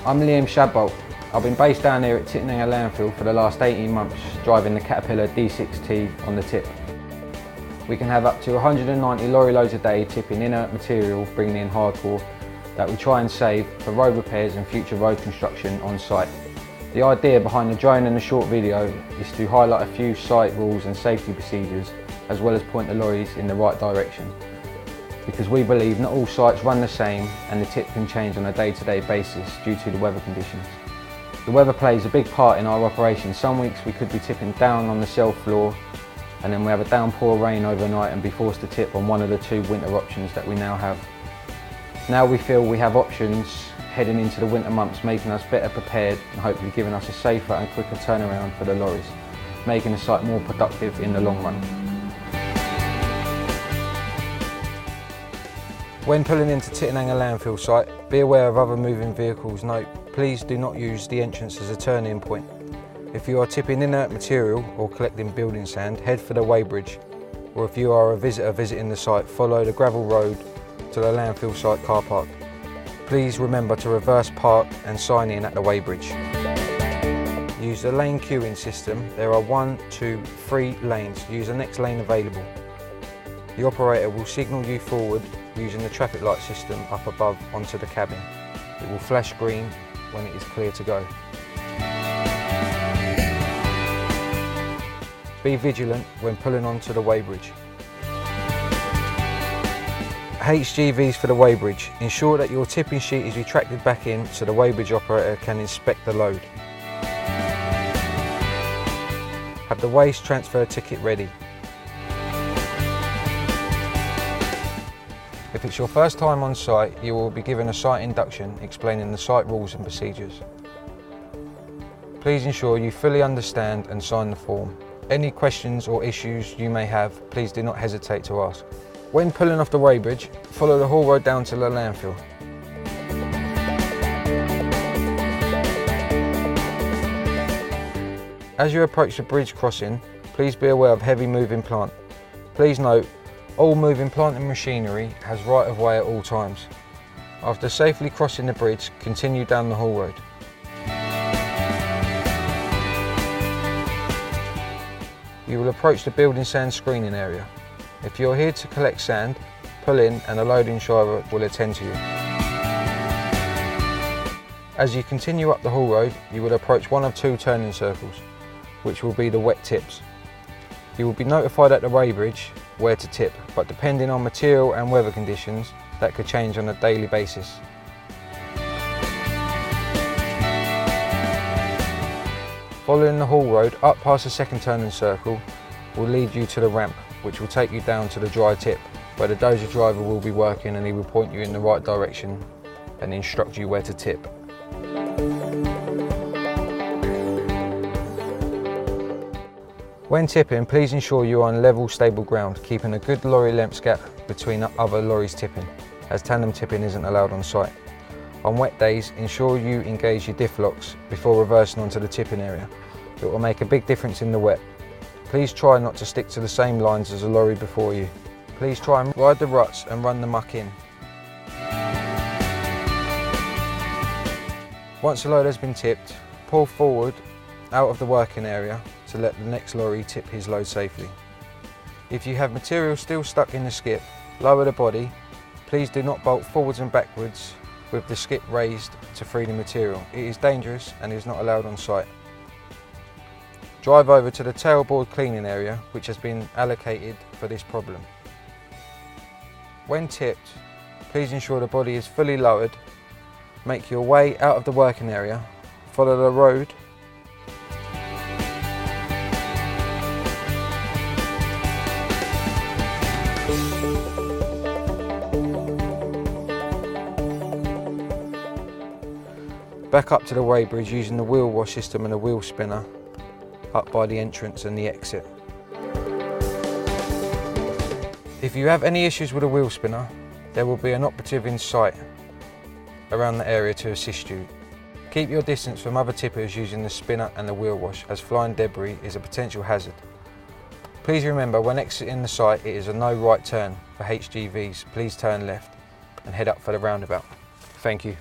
I'm Liam Shadbolt. I've been based down here at Tyttenhanger Landfill for the last 18 months, driving the Caterpillar D6T on the tip. We can have up to 190 lorry loads a day tipping inert material, bringing in hardcore, that we try and save for road repairs and future road construction on site. The idea behind the drone and the short video is to highlight a few site rules and safety procedures, as well as point the lorries in the right direction. Because we believe not all sites run the same and the tip can change on a day-to-day basis due to the weather conditions. The weather plays a big part in our operation. Some weeks we could be tipping down on the cell floor, and then we have a downpour of rain overnight and be forced to tip on one of the two winter options that we now have. Now we feel we have options heading into the winter months, making us better prepared and hopefully giving us a safer and quicker turnaround for the lorries, making the site more productive in the long run. When pulling into Tyttenhanger Landfill Site, be aware of other moving vehicles. Note, please do not use the entrance as a turning point. If you are tipping inert material or collecting building sand, head for the weighbridge. Or if you are a visitor visiting the site, follow the gravel road to the landfill site car park. Please remember to reverse park and sign in at the weighbridge. Use the lane queuing system. There are 1, 2, 3 lanes. Use the next lane available. The operator will signal you forward using the traffic light system up above onto the cabin. It will flash green when it is clear to go. Be vigilant when pulling onto the weighbridge. HGVs for the weighbridge. Ensure that your tipping sheet is retracted back in so the weighbridge operator can inspect the load. Have the waste transfer ticket ready. If it's your first time on site, you will be given a site induction explaining the site rules and procedures. Please ensure you fully understand and sign the form. Any questions or issues you may have, please do not hesitate to ask. When pulling off the weighbridge, follow the haul road down to the landfill. As you approach the bridge crossing, please be aware of heavy moving plant. Please note, all moving plant and machinery has right of way at all times. After safely crossing the bridge, continue down the haul road. You will approach the building sand screening area. If you're here to collect sand, pull in and a loading driver will attend to you. As you continue up the haul road, you will approach one of 2 turning circles, which will be the wet tips. You will be notified at the weighbridge where to tip, but depending on material and weather conditions, that could change on a daily basis. Following the haul road up past the second turning circle will lead you to the ramp, which will take you down to the dry tip, where the dozer driver will be working and he will point you in the right direction and instruct you where to tip. When tipping, please ensure you are on level, stable ground, keeping a good lorry length gap between other lorries tipping, as tandem tipping isn't allowed on site. On wet days, ensure you engage your diff locks before reversing onto the tipping area. It will make a big difference in the wet. Please try not to stick to the same lines as the lorry before you. Please try and ride the ruts and run the muck in. Once the load has been tipped, pull forward out of the working area to let the next lorry tip his load safely. If you have material still stuck in the skip, lower the body. Please do not bolt forwards and backwards with the skip raised to free the material. It is dangerous and is not allowed on site. Drive over to the tailboard cleaning area, which has been allocated for this problem. When tipped, please ensure the body is fully lowered. Make your way out of the working area, follow the road back up to the weighbridge using the wheel wash system and a wheel spinner up by the entrance and the exit. If you have any issues with a wheel spinner, there will be an operative in sight around the area to assist you. Keep your distance from other tippers using the spinner and the wheel wash, as flying debris is a potential hazard. Please remember, when exiting the site, it is a no right turn for HGVs. Please turn left and head up for the roundabout. Thank you.